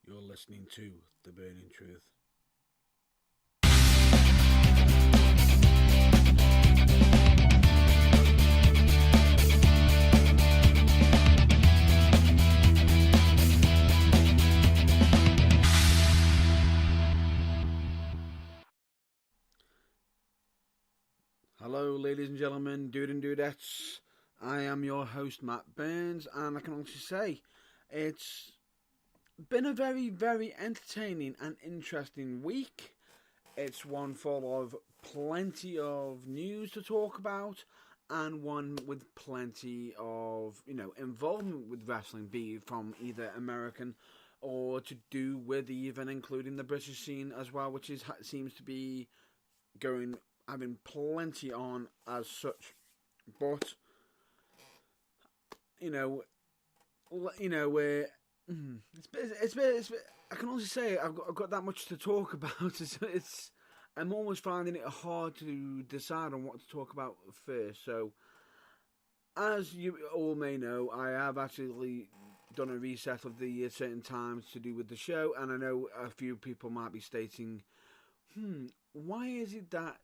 You're listening to The Burning Truth. Hello, ladies and gentlemen, dude and dudettes. I am your host, Matt Burns, and I can honestly say it's been a very, very entertaining and interesting week. It's one full of plenty of news to talk about, and one with plenty of, involvement with wrestling, be it from either American or to do with even including the British scene as well, which seems to be going having plenty on as such. But where I can also say I've got that much to talk about. I'm almost finding it hard to decide on what to talk about first. So, as you all may know, I have actually done a reset of the certain times to do with the show, and I know a few people might be stating, why is it that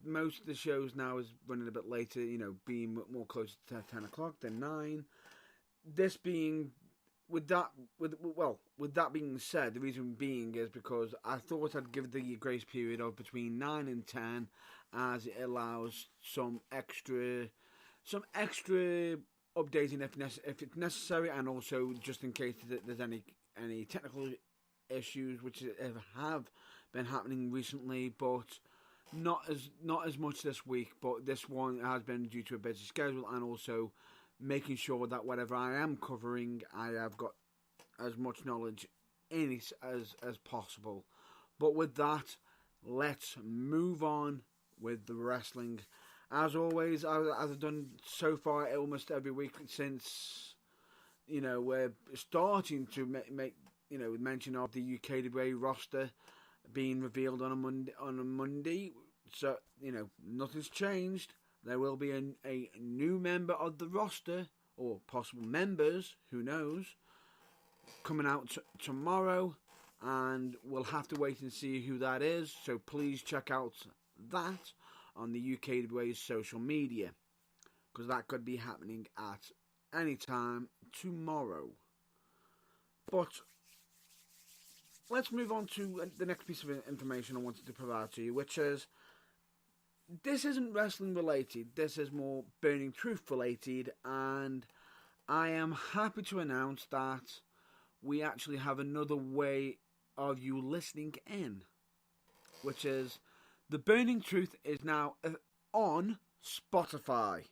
most of the shows now is running a bit later, being more closer to 10 o'clock than 9. This being, with that being said, the reason being is because I thought I'd give the grace period of between 9 and 10, as it allows some extra updating if it's necessary, and also just in case there's any technical issues which have been happening recently, but not as much this week. But this one has been due to a busy schedule, and also making sure that whatever I am covering, I have got as much knowledge in it as possible. But with that, let's move on with the wrestling. As always, as I've done so far almost every week since, we're starting to make mention of the UKWA roster being revealed on a Monday. So, nothing's changed. There will be a new member of the roster, or possible members, who knows, coming out tomorrow, and we'll have to wait and see who that is. So please check out that on the UKWA's social media, because that could be happening at any time tomorrow. But let's move on to the next piece of information I wanted to provide to you, which is, this isn't wrestling related, this is more Burning Truth related, and I am happy to announce that we actually have another way of you listening in, which is the Burning Truth is now on Spotify.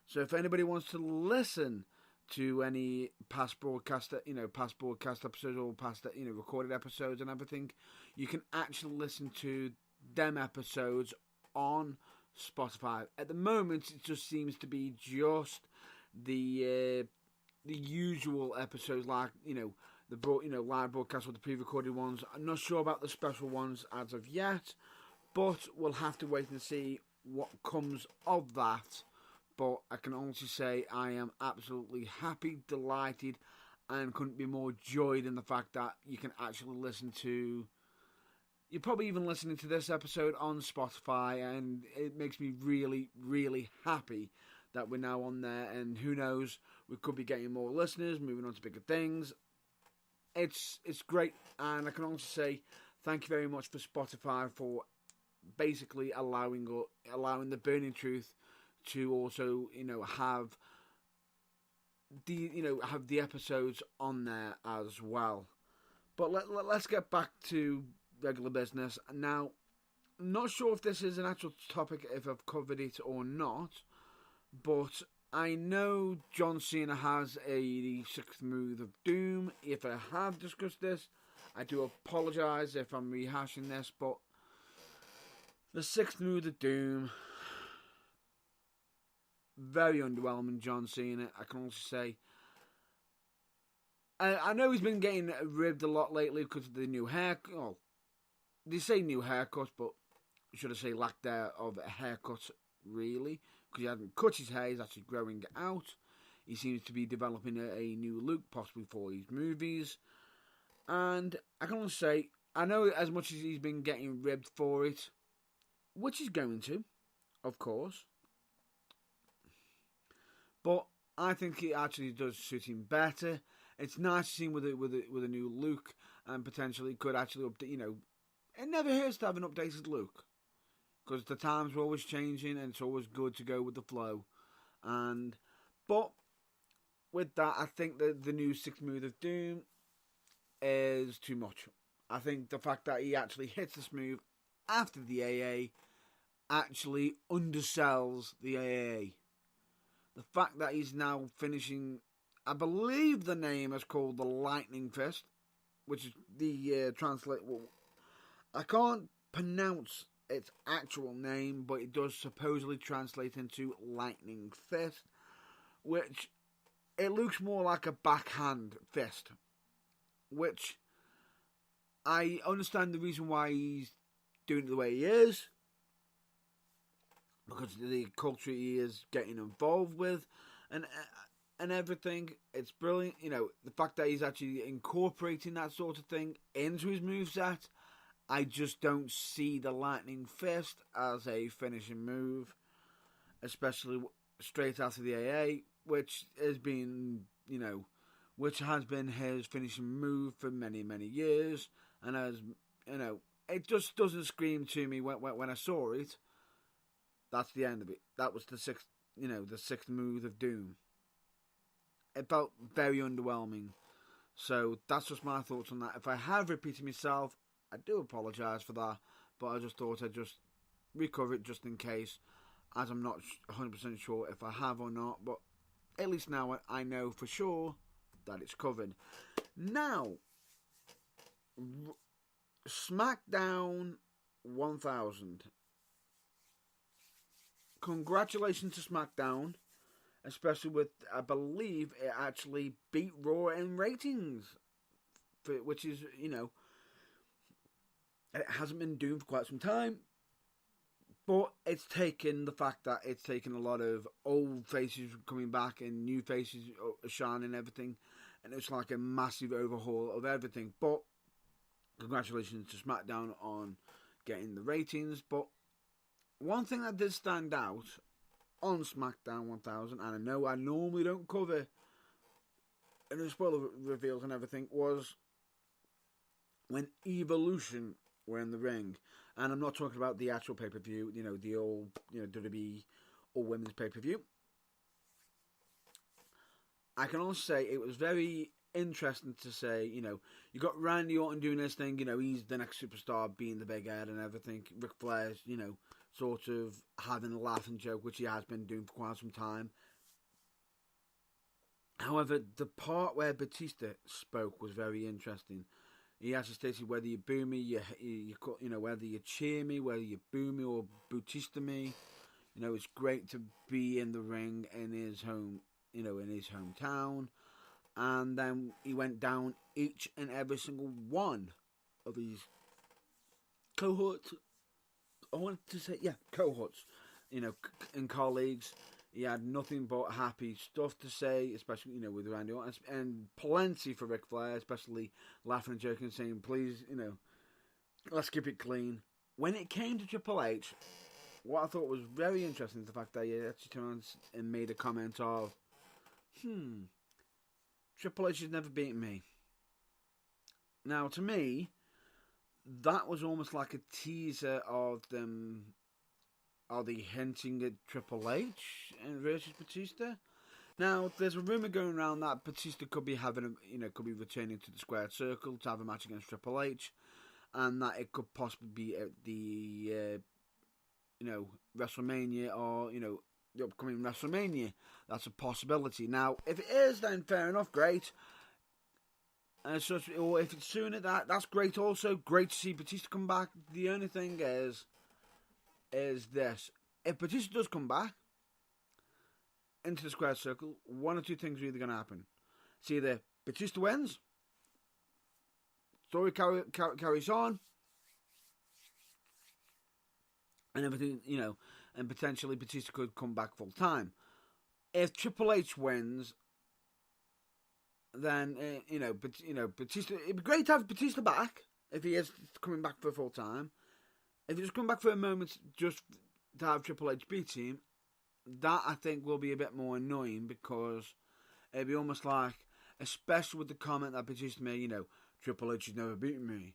So if anybody wants to listen to any past broadcast episodes, or past recorded episodes and everything, you can actually listen to them episodes on Spotify. At the moment, it just seems to be just the usual episodes, like the live broadcast or the pre-recorded ones. I'm not sure about the special ones as of yet, but we'll have to wait and see what comes of that. But I can honestly say I am absolutely happy, delighted, and couldn't be more joyed in the fact that you can actually listen to. You're probably even listening to this episode on Spotify, and it makes me really, really happy that we're now on there. And who knows, we could be getting more listeners, moving on to bigger things. It's great, and I can honestly say thank you very much for Spotify for basically allowing the Burning Truth to also have the episodes on there as well. But let's get back to regular business now. I'm not sure if this is an actual topic, if I've covered it or not, but I know John Cena has the sixth move of doom. If I have discussed this, I do apologise if I'm rehashing this, but the sixth move of doom, very underwhelming John Cena, I can also say. I know he's been getting ribbed a lot lately because of the new hair. Oh, they say new haircut, but should I say lack there of a haircut, really, because he hasn't cut his hair, he's actually growing it out. He seems to be developing a new look, possibly for his movies. And I can only say, I know as much as he's been getting ribbed for it, which he's going to, of course, but I think it actually does suit him better. It's nice to see him with a new look, and potentially could actually update. It never hurts to have an updated look, because the times are always changing, and it's always good to go with the flow. But with that, I think that the new sixth move of Doom is too much. I think the fact that he actually hits this move after the AA actually undersells the AA. The fact that he's now finishing, I believe the name is called the Lightning Fist, which is the translate. Well, I can't pronounce its actual name, but it does supposedly translate into Lightning Fist, which it looks more like a backhand fist, which I understand the reason why he's doing it the way he is, because of the culture he is getting involved with, and everything. It's brilliant. The fact that he's actually incorporating that sort of thing into his moveset. I just don't see the Lightning Fist as a finishing move, especially straight after the AA, which has been, which has been his finishing move for many, many years, and as it just doesn't scream to me when I saw it. That's the end of it. That was the sixth move of Doom. It felt very underwhelming. So that's just my thoughts on that. If I have repeated myself, I do apologise for that, but I just thought I'd just recover it just in case, as I'm not 100% sure if I have or not, but at least now I know for sure that it's covered. Now, SmackDown 1000. Congratulations to SmackDown, especially with, I believe, it actually beat Raw in ratings, which is, it hasn't been doing for quite some time, but it's taken the fact that it's taken a lot of old faces coming back and new faces shining and everything, and it's like a massive overhaul of everything. But congratulations to SmackDown on getting the ratings. But one thing that did stand out on SmackDown 1000, and I know I normally don't cover any spoiler reveals and everything, was when Evolution were in the ring. And I'm not talking about the actual pay-per-view, the old, WWE All Women's pay-per-view. I can also say it was very interesting to say, you got Randy Orton doing this thing, he's the next superstar, being the big head and everything. Ric Flair's, sort of having a laugh and joke, which he has been doing for quite some time. However, the part where Batista spoke was very interesting. He actually stated, whether you boo me, whether you cheer me, whether you boo me or Batista me, it's great to be in the ring in his home, in his hometown. And then he went down each and every single one of his cohorts. I wanted to say, cohorts, and colleagues. He had nothing but happy stuff to say, especially, with Randy Orton, and plenty for Ric Flair, especially laughing and joking, saying, please, let's keep it clean. When it came to Triple H, what I thought was very interesting is the fact that he actually turned around and made a comment of, Triple H has never beaten me. Now, to me, that was almost like a teaser of them. Are they hinting at Triple H versus Batista? Now, there's a rumor going around that Batista could be could be returning to the squared circle to have a match against Triple H, and that it could possibly be at the, WrestleMania or the upcoming WrestleMania. That's a possibility. Now, if it is, then fair enough, great. Or if it's sooner, that's great also. Great to see Batista come back. The only thing is this. If Batista does come back into the square circle, one or two things are either going to happen. It's either Batista wins, story carries on, and everything, and potentially Batista could come back full time. If Triple H wins, then Batista. It'd be great to have Batista back if he is coming back for full time. If he's coming back for a moment just to have Triple H beat him, that I think will be a bit more annoying because it'd be almost like, especially with the comment that Batista made, Triple H has never beaten me.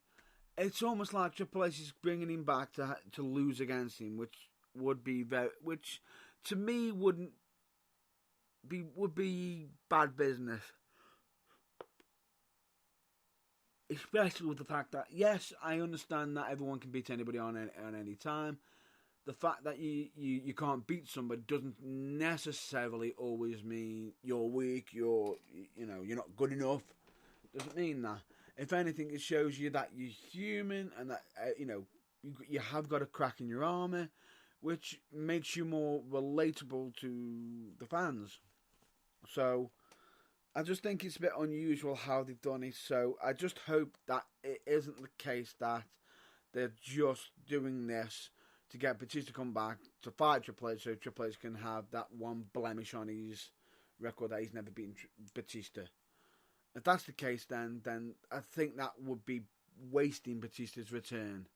It's almost like Triple H is bringing him back to lose against him, which would to me would be bad business. Especially with the fact that, yes, I understand that everyone can beat anybody on any time. The fact that you can't beat somebody doesn't necessarily always mean you're weak, you're not good enough. Doesn't mean that. If anything, it shows you that you're human and that, you have got a crack in your armour, which makes you more relatable to the fans. So, I just think it's a bit unusual how they've done it. So, I just hope that it isn't the case that they're just doing this to get Batista to come back to fight Triple H so Triple H can have that one blemish on his record that he's never beaten Batista. If that's the case, then I think that would be wasting Batista's return,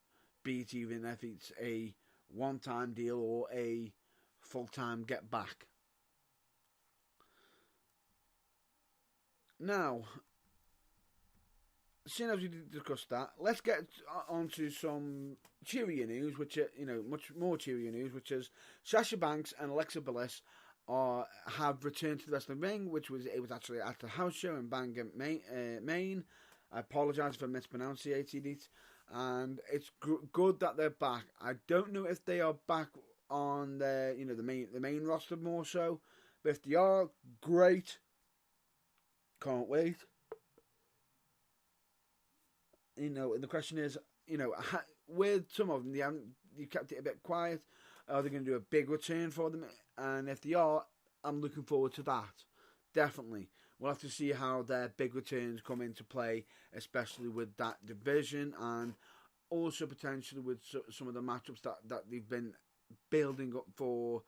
be it even if it's a one-time deal or a full-time get back. Now, seeing as we discussed that, let's get on to some cheerier news, which are, much more cheerier news, which is Sasha Banks and Alexa Bliss have returned to the wrestling ring, it was actually at the house show in Bangor, Maine. I apologise for mispronouncing it, and it's good that they're back. I don't know if they are back on the main roster more so, but if they are, great. Can't wait. And the question is, with some of them, you kept it a bit quiet. Are they going to do a big return for them? And if they are, I'm looking forward to that. Definitely. We'll have to see how their big returns come into play, especially with that division and also potentially with some of the matchups that they've been building up for,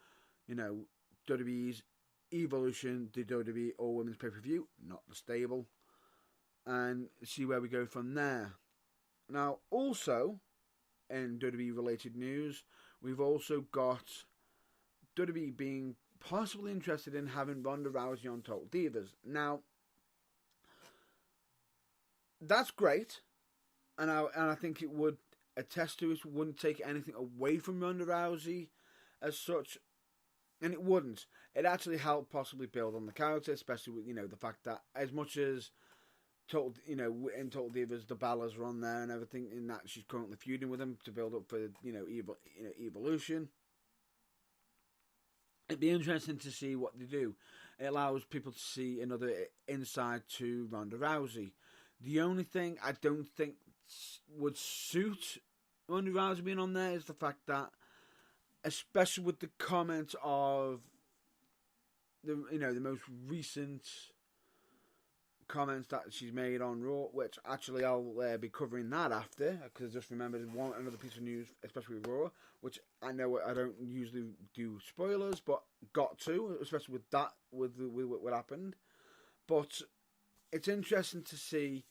WWE's Evolution, the WWE All Women's Pay-Per-View, not the stable, and see where we go from there. Now, also, in WWE-related news, we've also got WWE being possibly interested in having Ronda Rousey on Total Divas. Now, that's great, and I think it would attest to it, wouldn't take anything away from Ronda Rousey as such, and it wouldn't. It actually helped possibly build on the character, especially with, the fact that as much as in Total Divas, the Ballas are on there and everything, in that she's currently feuding with them to build up for Evolution. It'd be interesting to see what they do. It allows people to see another insight to Ronda Rousey. The only thing I don't think would suit Ronda Rousey being on there is the fact that, especially with the comments of the most recent comments that she's made on Raw, which actually I'll be covering that after, because I just remembered another piece of news, especially with Raw, which I know I don't usually do spoilers, but got to, especially with that, with what happened. But it's interesting to see,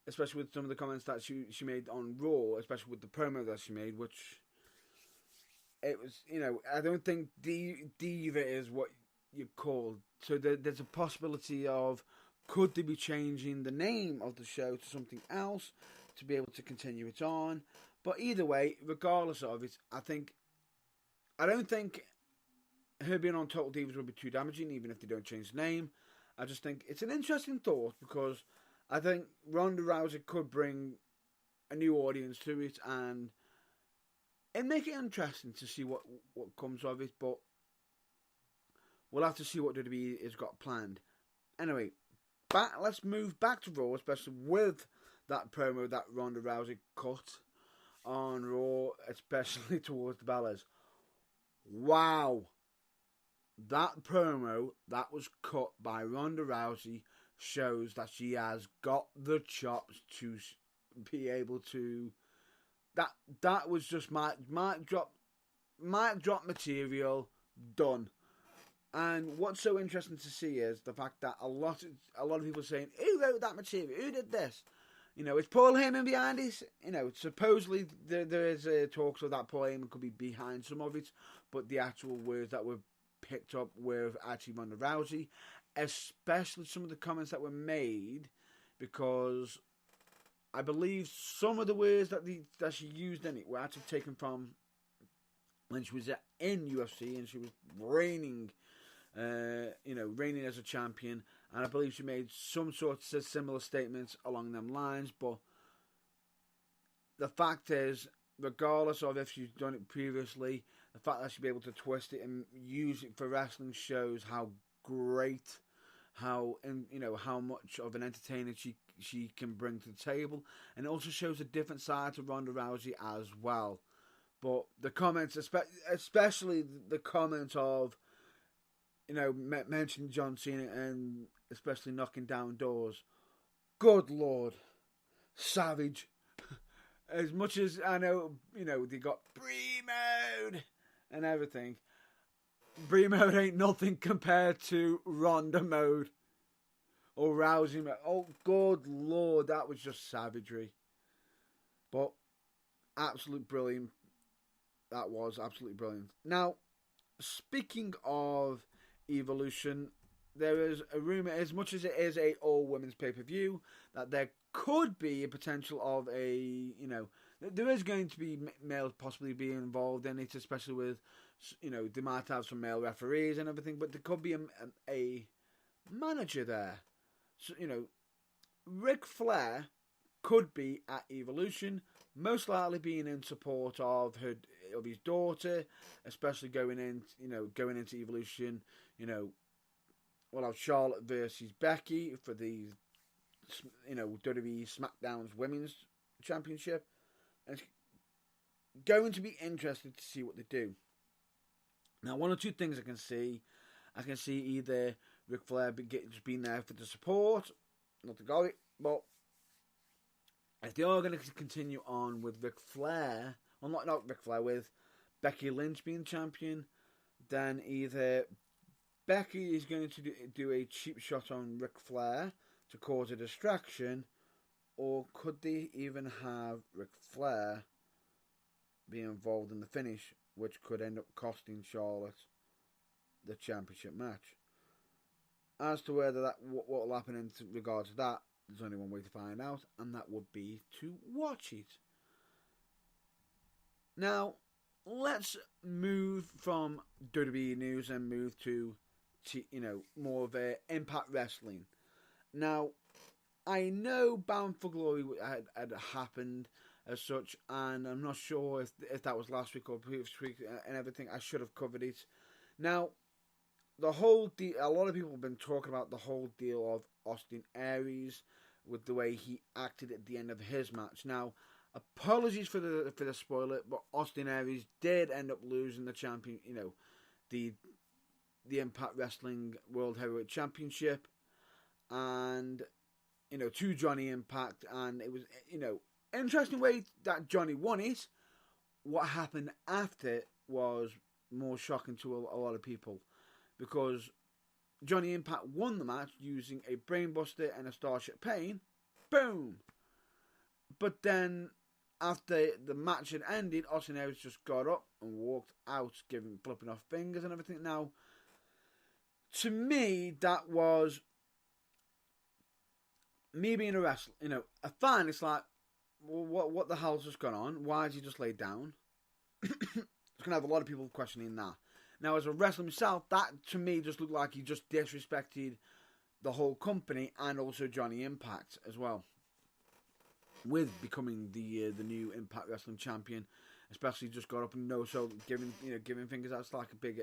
especially with some of the comments that she made on Raw, especially with the promo that she made, which it was, I don't think Diva is what you call. So there's a possibility of, could they be changing the name of the show to something else to be able to continue it on? But either way, regardless of it, I don't think her being on Total Divas would be too damaging, even if they don't change the name. I just think it's an interesting thought, because I think Ronda Rousey could bring a new audience to it and make it interesting to see what comes of it. But we'll have to see what WWE has got planned. Anyway, let's move back to Raw, especially with that promo that Ronda Rousey cut on Raw, especially towards the Bellas. Wow. That promo that was cut by Ronda Rousey shows that she has got the chops to be able to... That was just mic drop material done. And what's so interesting to see is the fact that a lot of people are saying, who wrote that material? Who did this? It's Paul Heyman behind this. Supposedly there is talks of that Paul Heyman could be behind some of it, but the actual words that were picked up were actually Ronda Rousey, especially some of the comments that were made, because I believe some of the words that she used in it were actually taken from when she was in UFC and she was reigning as a champion, and I believe she made some sort of similar statements along them lines. But the fact is, regardless of if she's done it previously, the fact that she'll be able to twist it and use it for wrestling shows how great, how much of an entertainer she can bring to the table, and it also shows a different side to Ronda Rousey as well. But the comments, especially the comment of, mentioning John Cena and especially knocking down doors. Good Lord. Savage. As much as I know, they got Brie mode and everything. Brie mode ain't nothing compared to Ronda mode. Or Rousey mode. Oh, good Lord. That was just savagery. But, absolute brilliant. That was absolutely brilliant. Now, speaking of Evolution, there is a rumour, as much as it is a all-women's pay-per-view, that there could be a potential of there is going to be males possibly being involved in it, especially with, they might have some male referees and everything, but there could be a manager there. So, Ric Flair could be at Evolution, most likely being in support of his daughter, especially going into Evolution. We'll have Charlotte versus Becky for the WWE SmackDown's Women's Championship, and it's going to be interesting to see what they do. Now, one or two things I can see either Ric Flair just being there for the support, not to go it, but if they are going to continue on with Ric Flair, well, not Ric Flair, with Becky Lynch being champion, then either Becky is going to do a cheap shot on Ric Flair to cause a distraction, or could they even have Ric Flair be involved in the finish, which could end up costing Charlotte the championship match? As to whether what will happen in regards to that, there's only one way to find out, and that would be to watch it. Now, let's move from WWE news and move to more of a Impact Wrestling. Now, I know Bound for Glory had happened as such, and I'm not sure if that was last week or previous week and everything. I should have covered it. Now, the whole deal, a lot of people have been talking about the whole deal of Austin Aries with the way he acted at the end of his match. Now, apologies for the spoiler, but Austin Aries did end up losing the champion, the Impact Wrestling World Heavyweight Championship, and to Johnny Impact, and it was interesting way that Johnny won it. What happened after was more shocking to a lot of people, because Johnny Impact won the match using a Brainbuster and a Starship Pain. Boom! But then, after the match had ended, Austin Aries just got up and walked out, flipping off fingers and everything. Now, to me, that was me being a wrestler. A fan, it's like, well, what the hell's just gone on? Why did he just lay down? It's going to have a lot of people questioning that. Now, as a wrestler myself, that to me just looked like he just disrespected the whole company and also Johnny Impact as well, with becoming the new Impact Wrestling champion. Especially just got up and giving fingers. That's like a big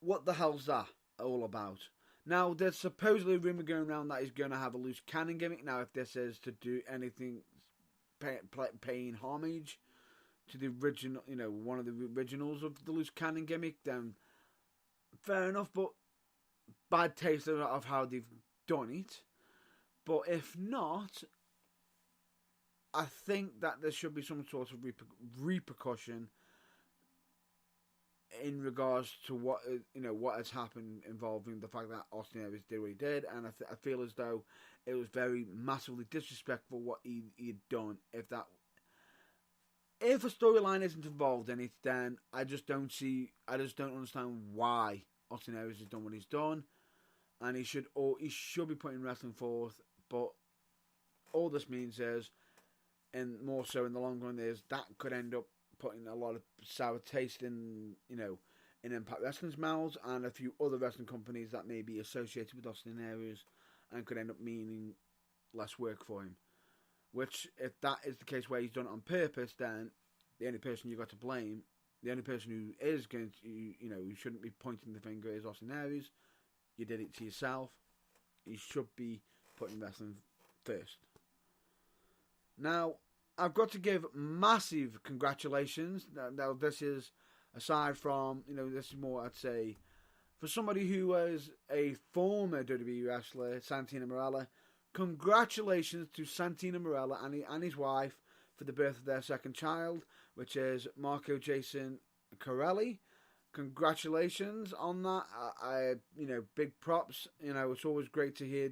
what the hell's that all about? Now, there's supposedly a rumor going around that he's going to have a loose cannon gimmick. Now, if this is to do anything paying homage to the original, one of the originals of the loose cannon gimmick, then fair enough, but bad taste of how they've done it. But if not, I think that there should be some sort of repercussion in regards to what has happened involving the fact that Austin Aries did what he did, and I feel as though it was very massively disrespectful what he had done. If a storyline isn't involved in it, then I just don't understand why Austin Aries has done what he's done, and he should be putting wrestling forth. But all this means is, and more so in the long run, is that could end up putting a lot of sour taste in Impact Wrestling's mouths and a few other wrestling companies that may be associated with Austin Aries, and could end up meaning less work for him. Which, if that is the case where he's done it on purpose, then the only person you got to blame, the only person who is going to, who shouldn't be pointing the finger is Austin Aries. You did it to yourself. You should be putting wrestling first. Now, I've got to give massive congratulations. Now, this is aside from, this is more, I'd say, for somebody who was a former WWE wrestler, Santino Marella. Congratulations to Santino Marella and his wife for the birth of their second child, which is Marco Jason Corelli. Congratulations on that. Big props. It's always great to hear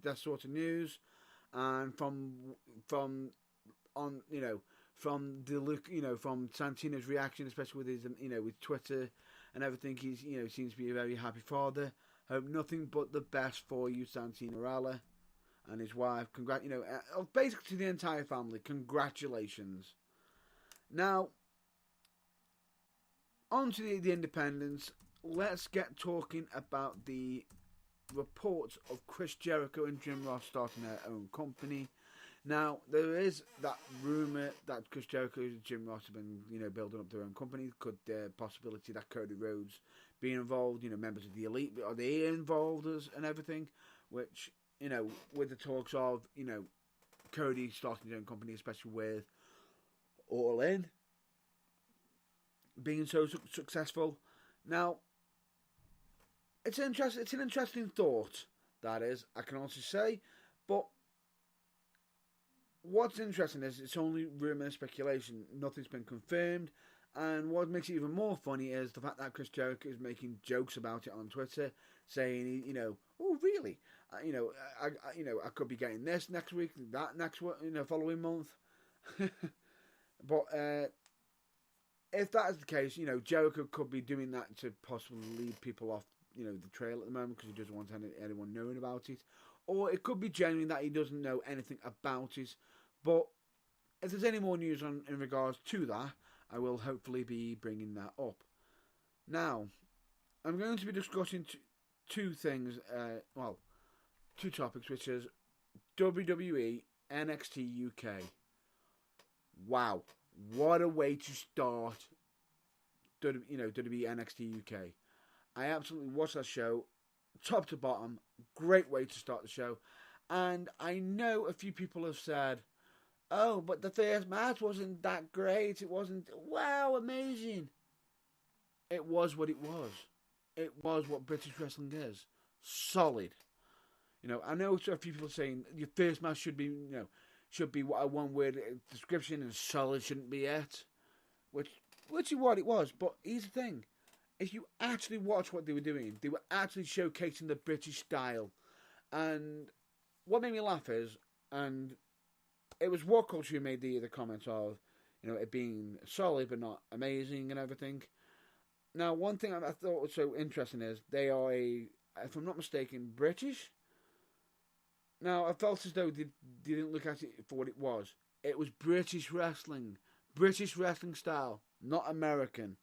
that sort of news, and from Santino's reaction, especially with his with Twitter and everything, he's seems to be a very happy father. Hope nothing but the best for you, Santino Marella. And his wife, basically to the entire family, congratulations. Now, on to the independents. Let's get talking about the reports of Chris Jericho and Jim Ross starting their own company. Now, there is that rumour that Chris Jericho and Jim Ross have been, building up their own company. Could the possibility that Cody Rhodes being involved, members of the Elite, are they involved and everything, which, with the talks of, Cody starting his own company, especially with All In being so successful. Now, it's an interesting thought, that is, I can also say, but what's interesting is it's only rumour and speculation. Nothing's been confirmed. And what makes it even more funny is the fact that Chris Jericho is making jokes about it on Twitter, saying, oh really? I could be getting this next week, that next following month. But if that is the case, Jericho could be doing that to possibly lead people off, the trail at the moment because he doesn't want anyone knowing about it. Or it could be genuine that he doesn't know anything about it. But if there's any more news in regards to that, I will hopefully be bringing that up. Now, I'm going to be discussing two things, two topics, which is WWE NXT UK. Wow, what a way to start WWE NXT UK. I absolutely watched that show, top to bottom, great way to start the show. And I know a few people have said, oh, but the first match wasn't that great, it wasn't, wow, amazing. It was what it was. It was what British wrestling is. Solid. I know a few people saying your first match should be what a one-word description, and solid shouldn't be it. Which is what it was. But here's the thing. If you actually watch what they were doing, they were actually showcasing the British style. And what made me laugh is, and it was What Culture who made the comment of, it being solid but not amazing and everything. Now, one thing I thought was so interesting is they are if I'm not mistaken, British. Now, I felt as though they didn't look at it for what it was. It was British wrestling style, not American.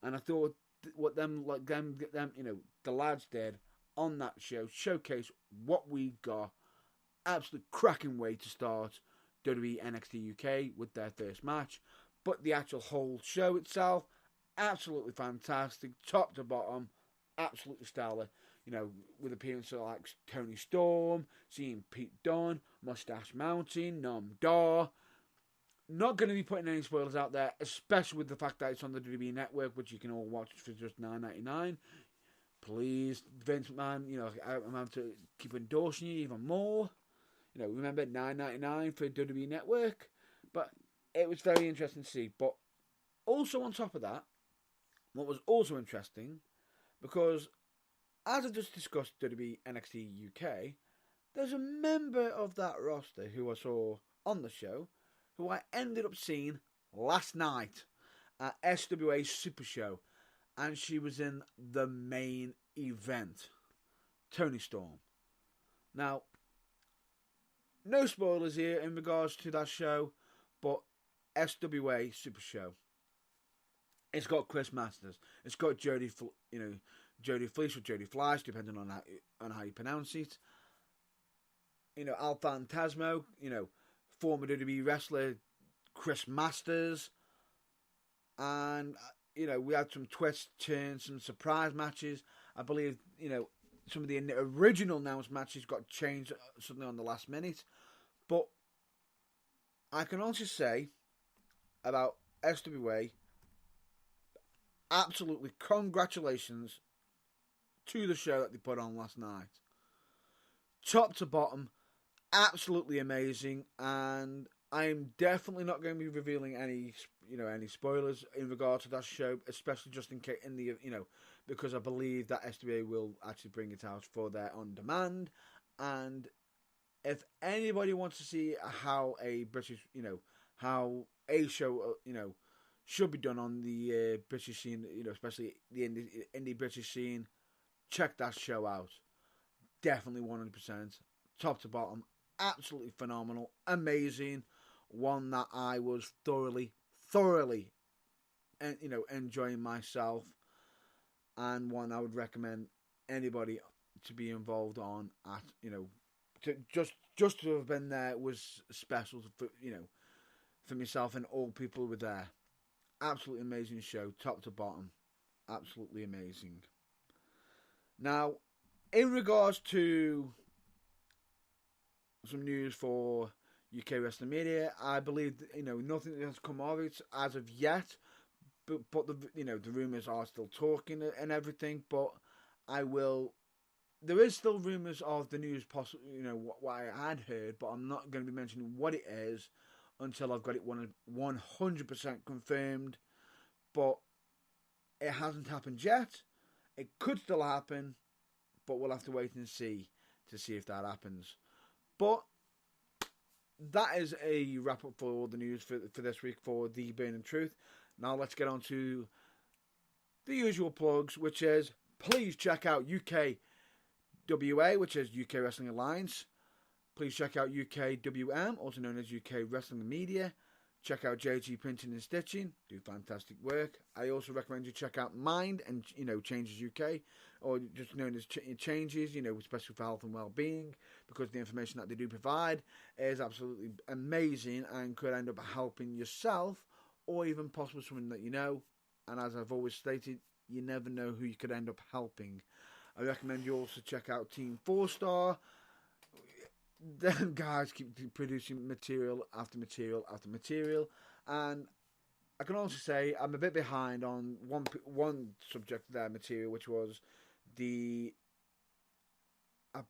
And I thought what them, the lads did on that show, showcase what we got. Absolute cracking way to start WWE NXT UK with their first match. But the actual whole show itself, absolutely fantastic, top to bottom, absolutely stellar. With appearances like Tony Storm, seeing Pete Dunne, Mustache Mountain, Noam Dar. Not going to be putting any spoilers out there, especially with the fact that it's on the WWE Network, which you can all watch for just $9.99. Please, Vince McMahon, I'm having to keep endorsing you even more. Remember $9.99 for WWE Network. But it was very interesting to see. But also on top of that, what was also interesting, because as I just discussed WWE NXT UK, there's a member of that roster who I saw on the show, who I ended up seeing last night at SWA Super Show, and she was in the main event, Toni Storm. Now, no spoilers here in regards to that show, but SWA Super Show. It's got Chris Masters. It's got Jody Fleisch or Jody Fleisch, depending on how you pronounce it. Al Phantasmo. Former WWE wrestler Chris Masters, and we had some twists, turns, some surprise matches. I believe some of the original announced matches got changed suddenly on the last minute. But I can also say about SWA, absolutely congratulations to the show that they put on last night. Top to bottom, absolutely amazing, and I'm definitely not going to be revealing any spoilers in regard to that show, especially just in case because I believe that SWA will actually bring it out for their on demand. And if anybody wants to see how a British, how a show, should be done on the British scene, especially the indie British scene, check that show out. Definitely 100%, top to bottom, absolutely phenomenal, amazing. One that I was thoroughly, enjoying myself, and one I would recommend anybody to be involved on. To just to have been there was special for myself, and all people were there. Absolutely amazing show, top to bottom, absolutely amazing. Now, in regards to some news for UK Wrestling Media, I believe nothing has come of it as of yet, but the rumours are still talking and everything. But there is still rumours of the news, possible, what I had heard, but I'm not going to be mentioning what it is until I've got it 100% confirmed. But it hasn't happened yet. It could still happen, but we'll have to wait and see to see if that happens. But that is a wrap up for all the news for this week for The Burning Truth. Now let's get on to the usual plugs, which is please check out UKWA, which is UK Wrestling Alliance. Please check out UKWM, also known as UK Wrestling Media. Check out JG Printing and Stitching, do fantastic work. I also recommend you check out Mind and Changes UK, or just known as Changes, especially for health and well-being, because the information that they do provide is absolutely amazing and could end up helping yourself, or even possibly someone that you know. And as I've always stated, you never know who you could end up helping. I recommend you also check out Team 4-Star. Them guys keep producing material after material after material, and I can also say I'm a bit behind on one subject of their material, which was I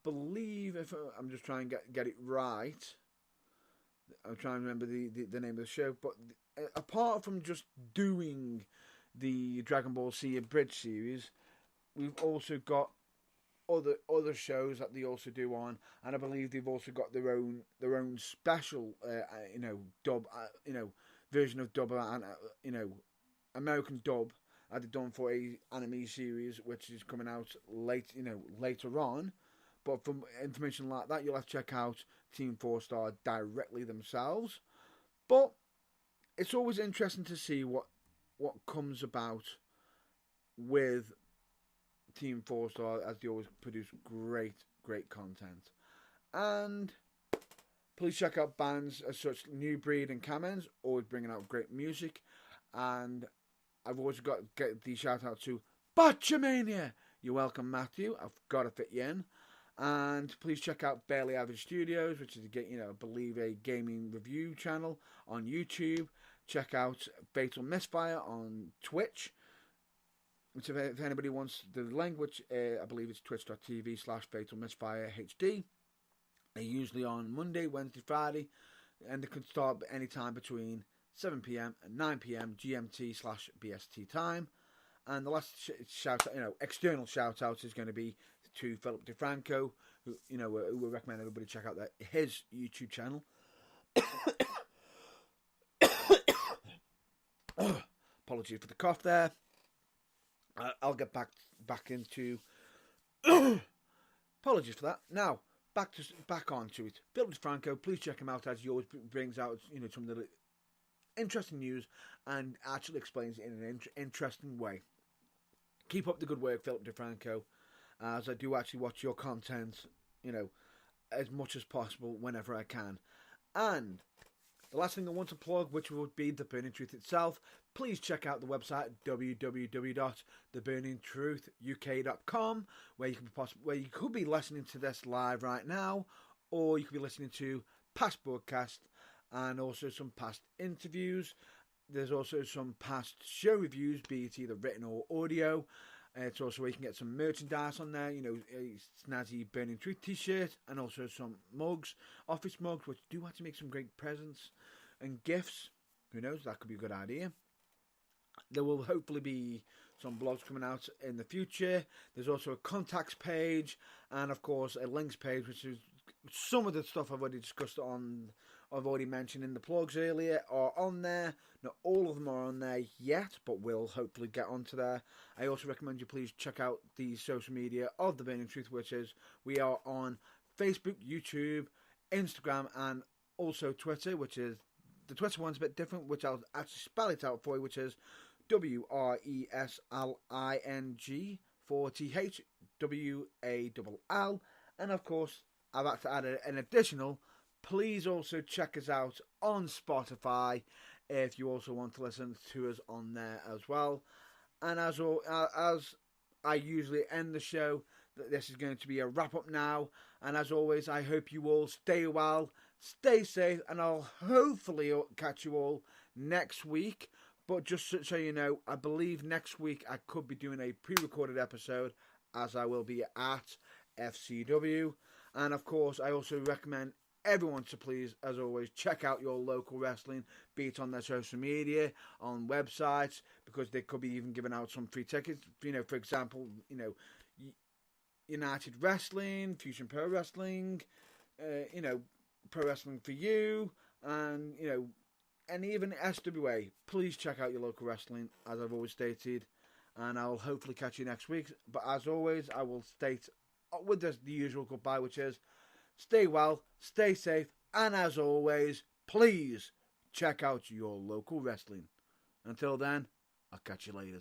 believe, if I'm just trying to get it right, I'm trying to remember the name of the show, but apart from just doing the Dragon Ball Z Abridged series, we've also got other shows that they also do on, and I believe they've also got their own special dub version of dub and American dub that they've done for a anime series which is coming out later on. But for information like that, you'll have to check out Team 4-Star directly themselves. But it's always interesting to see what comes about with Team 4-Star, as they always produce great content. And please check out bands as such, New Breed and Kamens, always bringing out great music. And I've always got to get the shout out to Botchamania. You're welcome, Matthew. I've got to fit you in. And please check out Barely Average Studios, which is I believe a gaming review channel on YouTube. Check out Fatal Misfire on Twitch. Which if anybody wants the language, I believe it's twitch.tv/Fatal Misfire HD. They're usually on Monday, Wednesday, Friday, and they can start any time between 7 PM and 9 PM GMT/BST time. And the last shout out, external shout out is going to be to Philip DeFranco, who, we recommend everybody check out his YouTube channel. Apologies for the cough there. I'll get back into. Apologies for that. Now back onto it. Philip DeFranco, please check him out, as he always brings out some of the interesting news and actually explains it in an interesting way. Keep up the good work, Philip DeFranco, as I do actually watch your content, as much as possible whenever I can. And the last thing I want to plug, which would be The Burning Truth itself, please check out the website www.theburningtruthuk.com, where you could be listening to this live right now, or you could be listening to past broadcasts and also some past interviews. There's also some past show reviews, be it either written or audio. It's also where you can get some merchandise on there, a snazzy Burning Truth t-shirt, and also some mugs, office mugs, which do actually make some great presents and gifts. Who knows, that could be a good idea. There will hopefully be some blogs coming out in the future. There's also a contacts page, and of course a links page, which is some of the stuff I've already discussed I've already mentioned in the plugs earlier, are on there. Not all of them are on there yet, but we'll hopefully get onto there. I also recommend you please check out the social media of The Burning Truth, which is we are on Facebook, YouTube, Instagram, and also Twitter, which is the Twitter one's a bit different, which I'll actually spell it out for you, which is WRESLING4THWALL. And of course, I've had to add an additional. Please also check us out on Spotify if you also want to listen to us on there as well. And as I usually end the show, this is going to be a wrap up now. And as always, I hope you all stay well, stay safe, and I'll hopefully catch you all next week. But just so you know, I believe next week I could be doing a pre-recorded episode, as I will be at FCW. And of course, I also recommend everyone to please, as always, check out your local wrestling, be it on their social media, on websites, because they could be even giving out some free tickets. For example, United Wrestling, Fusion Pro Wrestling, Pro Wrestling for You, and even SWA. Please check out your local wrestling, as I've always stated, and I'll hopefully catch you next week. But as always, I will state with the usual goodbye, which is stay well, stay safe, and as always, please check out your local wrestling. Until then, I'll catch you later.